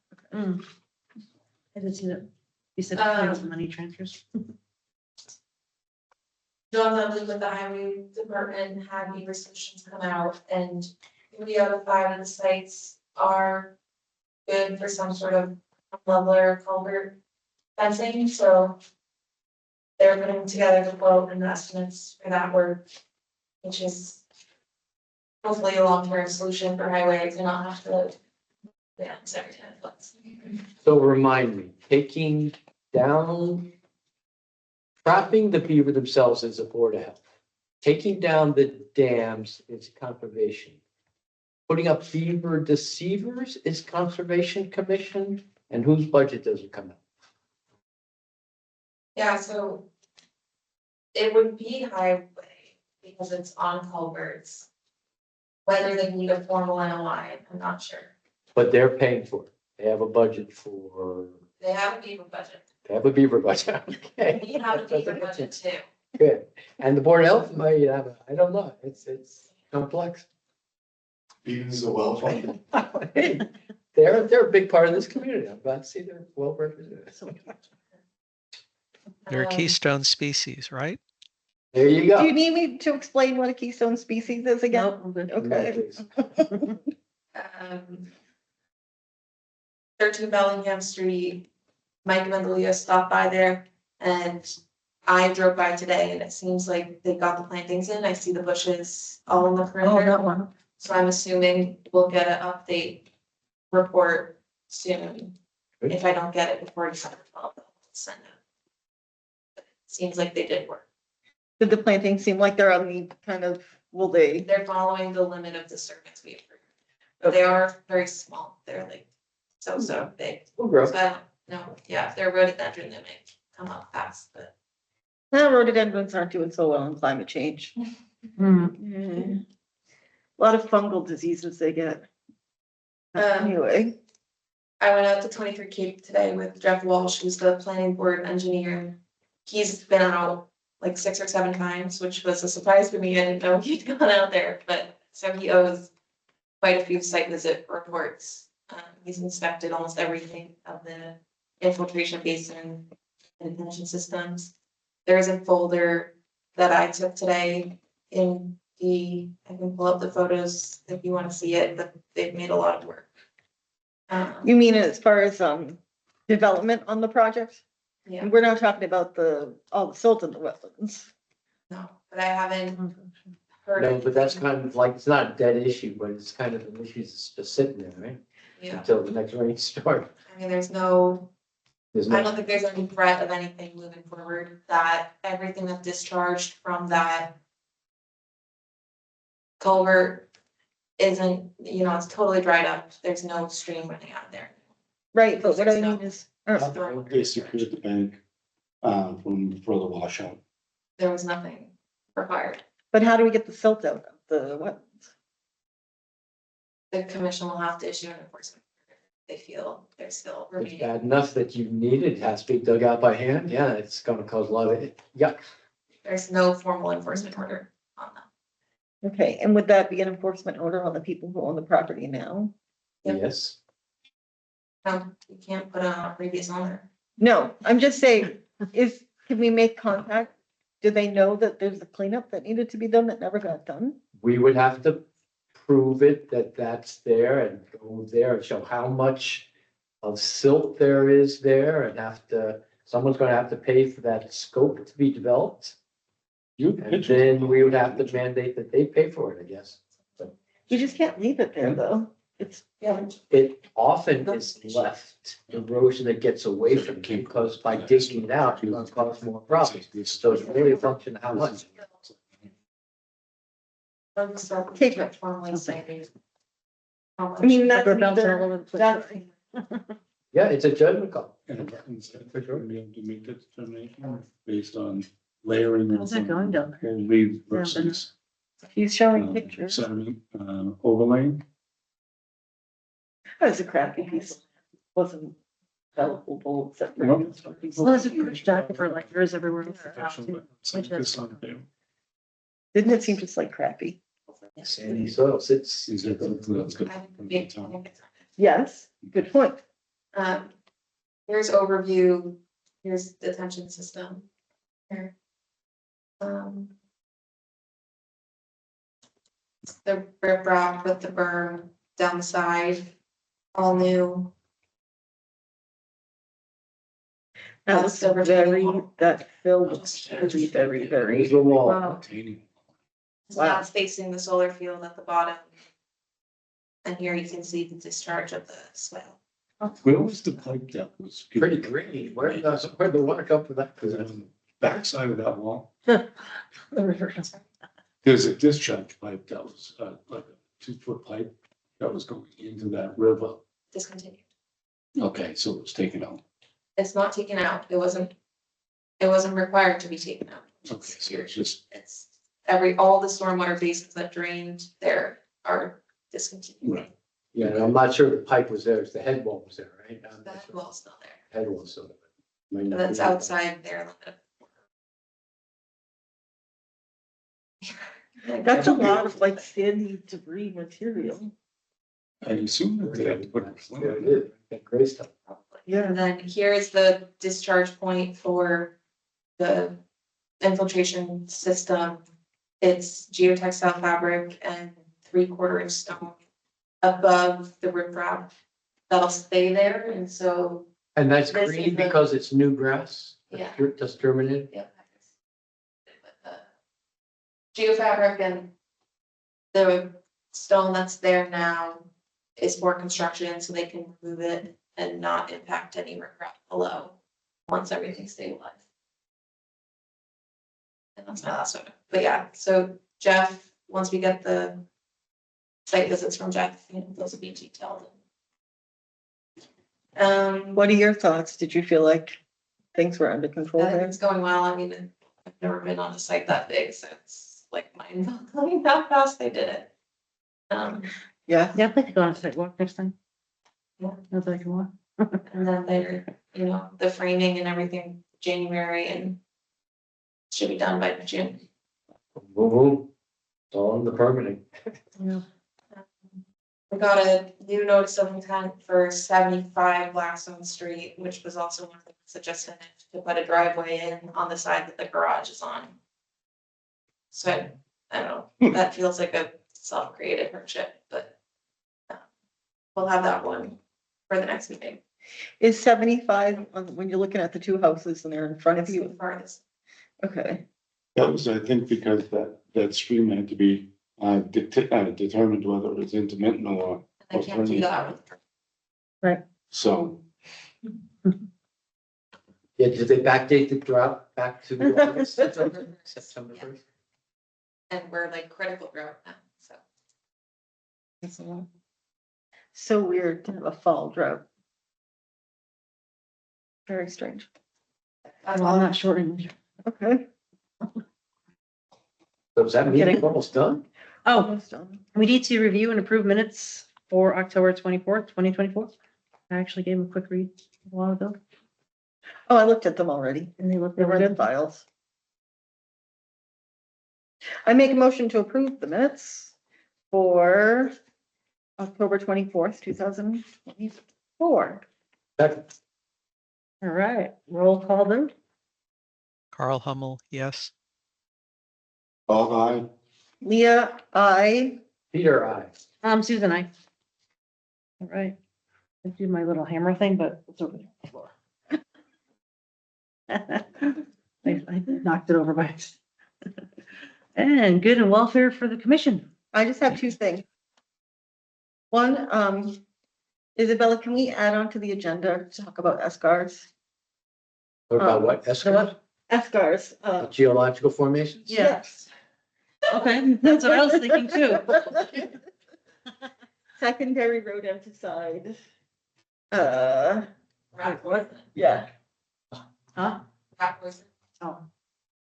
I did see that. You said money transfers. John Dudley with the highway department had beaver solutions come out, and 3 out of 5 of the sites are good for some sort of leveler culvert fencing, so they're putting together the quote and the estimates for that work, which is hopefully a long-term solution for highway to not have to dance every 10 foot. So remind me, taking down, trapping the beaver themselves is a board of health. Taking down the dams is conservation. Putting up beaver deceivers is conservation commission, and whose budget does it come out? Yeah, so it would be highway because it's on culverts. Whether they need a formal NOI, I'm not sure. But they're paying for it. They have a budget for, They have a beaver budget. they have a beaver budget, okay. We have a beaver budget too. Good. And the board of health might have, I don't know, it's complex. Beavers are well funded. Hey, they're a big part of this community. I'm glad to see they're well represented. They're a Um, keystone species, right? There you go. Do you need me to explain what a keystone species is again? Nope, I'm good. Okay. 13 Bellingham Street, Mike Mendelia stopped by there, and I drove by today, and it seems like they got the plantings in. I see the bushes all in the Oh, perimeter. that one. So I'm assuming we'll get an update report soon. Good. If I don't get it before December 12th, I'll send it. Seems like they did work. Did the planting seem like they're on the kind of, will they? They're following the limit of the surface we approved. But they are very small. They're like so big. We'll grow. So I don't know, yeah, if they're rhododendron, they may come up fast, but No, rhododendrons aren't doing so well in climate change. Hmm. A lot of fungal diseases they get. Anyway, I went out to 23 Cape today with Jeff Walsh, who's the planning board engineer. He's been out like 6 or 7 times, which was a surprise for me. I didn't know he'd gone out there, but so he owes quite a few site visit reports. He's inspected almost everything of the infiltration basin and pension systems. There's a folder that I took today in I can pull up the photos if you want to see it, but they've made a lot of work. you mean as far as development on the project? Yeah, And we're not talking about all the silt in the wetlands. no, but I haven't heard. No, but that's kind of like, it's not a dead issue, but it's kind of an issue that's just sitting there, right? Yeah, Until the next rain starts. I mean, there's no, There's I no, don't think there's any threat of anything moving forward, that everything that's discharged from that culvert isn't, it's totally dried up. There's no stream running out of there. Right, but what I There's no- mean is, They secured the bank, from further washout. There was nothing required. but how do we get the silt out of the wetlands? The commission will have to issue an enforcement. Order if they feel they're still it's remaining. bad enough that you need it, has to be dug out by hand. Yeah, it's gonna cause a lot of yuck. There's no formal enforcement order on them. Okay, and would that be an enforcement order on the people who own the property now? Yep. Yes. No, you can't put it on a previous owner. No, I'm just saying, can we make contact? Do they know that there's a cleanup that needed to be done that never got done? We would have to prove it that that's there and go there and show how much of silt there is there and someone's gonna have to pay for that scope to be developed. And then we would have to mandate that they pay for it, I guess. You just can't leave it there, though. It's, It often is left erosion that gets away from it because by digging it out, you cause more problems. So it's really a function of how much. So Take it. formally say. I mean, that's, We're bouncing all over the place. that's, Yeah, it's a judgment call. And for sure, be able to make that determination based on layering. How's that going down there? Leaves versus he's showing pictures. sediment, overlay. That was a crappy piece. Wasn't valuable except for. Well, Well, there's a first jacket for like yours everywhere. else. Which is- Didn't it seem just like crappy? Sandy soils, it's. Yes, good point. Here's overview, here's detention system. Here. The riprap with the berm down the side, all new. That That's was the very, retaining wall. that fill was very, very, very. There's the wall. Wow. So that's facing the solar field at the bottom. And here you can see the discharge of the swale. Where was the pipe that was? Pretty green. Where'd the water come from that? Was it on the backside of that wall? The river. There's a discharge pipe that was like a 2-foot pipe that was going into that river. Discontinued. Okay, so it was taken out. It's not taken out. It wasn't required to be taken out. Okay, so it's just, It's all the stormwater basins that drained there are discontinued. right. Yeah, and I'm not sure the pipe was there, it's the head wall was there, right? I'm not That sure. wall's still there. Head wall still there. Might not But that's be. outside there. That's a lot of like sandy debris material. I assume that they had to put Yeah, a it is. That gray stuff. Yeah. And then here's the discharge point for the infiltration system. It's geotextile fabric and 3/4 inch stone above the riprap. That'll stay there, and so, And that's This green is the- because it's new grass? Yeah. Just germinated? yeah. Geofabric and the stone that's there now is for construction, so they can remove it and not impact any riprap below once everything's stabilized. And that's my last one. But yeah, so Jeff, once we get the site visits from Jeff, those will be detailed. What are your thoughts? Did you feel like things were under control I think there? it's going well. I mean, I've never been on a site that big, so it's like mind-boggling how fast they did it. Yeah, Yeah, I'd like to go on a sidewalk next time. Yeah. That's like, what? And then they're, the framing and everything, January, and should be done by June. Boom. It's all in the permitting. Yeah. We got a new notice of intent for 75 Blackstone Street, which was also one of the suggested to put a driveway in on the side that the garage is on. So I don't know, that feels like a self-created hardship, but we'll have that one for the next meeting. is 75 when you're looking at the two houses and they're in front of That's the you? farthest. Okay, That was, I think, because that stream had to be determined whether it was intermittent or. And they can't do that with. So, Yeah, did they backdate the drought back to August, September 1st? And we're like critical drought now, so. that's a lot. So weird to have a fall drought. Very strange. That's Well, I'm all. not sure English. Okay. So does that mean Kidding. it's almost done? Oh, Almost done. we need to review and approve minutes for October 24th, 2024. I actually gave them a quick read a while ago, Oh, I looked at them already. and they They were in good. files. I make a motion to approve the minutes for October 24th, 2024. Second. All right, roll call them. Carl Hummel, yes. all I, Leah, I, Peter, I. Susan, I. All right, I do my little hammer thing, but it's over there on the floor. I knocked it over by accident. And good and welfare for the commission. I just have two things. One, Isabella, can we add on to the agenda to talk about SCARs? What about what? So what? Escarres? SCARs, Geological formations? Yeah. yes. Okay, that's what I was thinking too. Secondary road emphasized. Wait, what? Yeah. Huh? That was, Oh.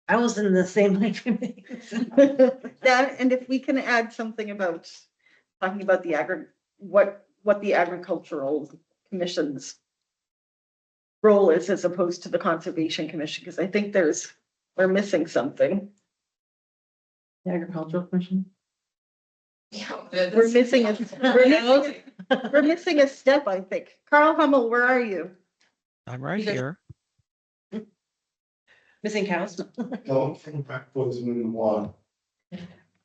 I was in the same line for me. That, and if we can add something about talking about the what the agricultural commission's role is as opposed to the conservation commission, because I think we're missing something. The Agricultural Commission. We're missing we're missing a step, I think. Carl Hummel, where are you? I'm right You guys- here. Missing cows. Don't think rat poison in the water.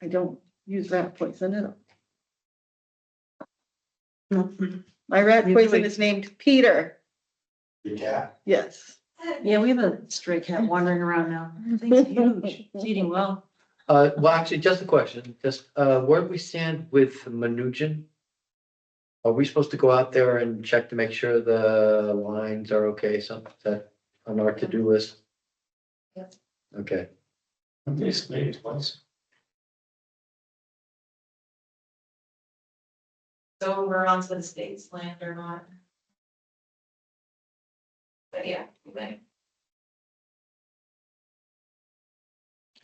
I don't use rat poison in it. My rat You poison do. is named Peter. The cat. Yes. Yeah, we have a stray cat wandering around now. Thing's huge. It's eating well. Well, actually, just a question, where do we stand with Menuchen? Are we supposed to go out there and check to make sure the lines are okay, something that on our to-do list? Yes. Okay, They stayed twice. so we're on to the state's land or not. But yeah, like,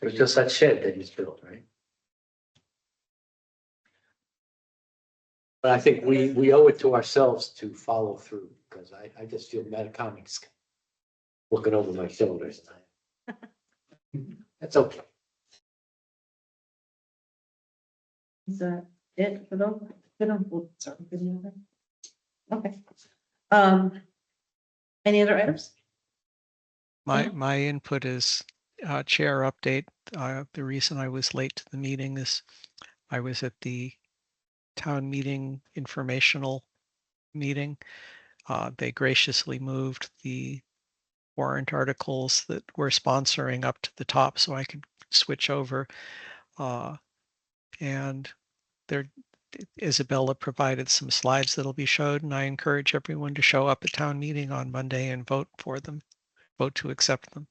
it was just that shed that he's built, right? But I think we owe it to ourselves to follow through, because I just feel Metacomics looking over my shoulders. That's okay. Is that it for those? Sorry, video then. Okay. Any other items? My input is chair update. The reason I was late to the meeting is I was at the town meeting informational meeting. They graciously moved the warrant articles that we're sponsoring up to the top so I could switch over. And Isabella provided some slides that'll be showed, and I encourage everyone to show up at town meeting on Monday and vote for them, vote to accept them.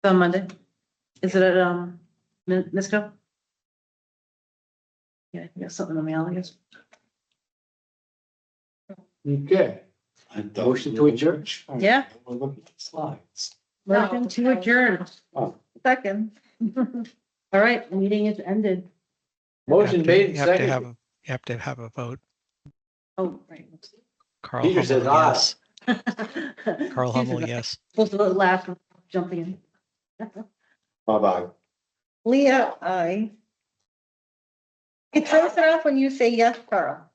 On Monday. Is it at, Nisco? Yeah, I think that's something in the mail, I guess. Okay. Motion to adjourn? Yeah. Slides. Motion to adjourn. Second. All right, meeting is ended. Motion made and You have to seconded. you have to have a vote. Oh, right. Carl Peter Hummel, says aye. yes. Carl Hummel, yes. Supposed to laugh, jumping in. Bye-bye. Leah, I. It throws it off when you say yes, Carl.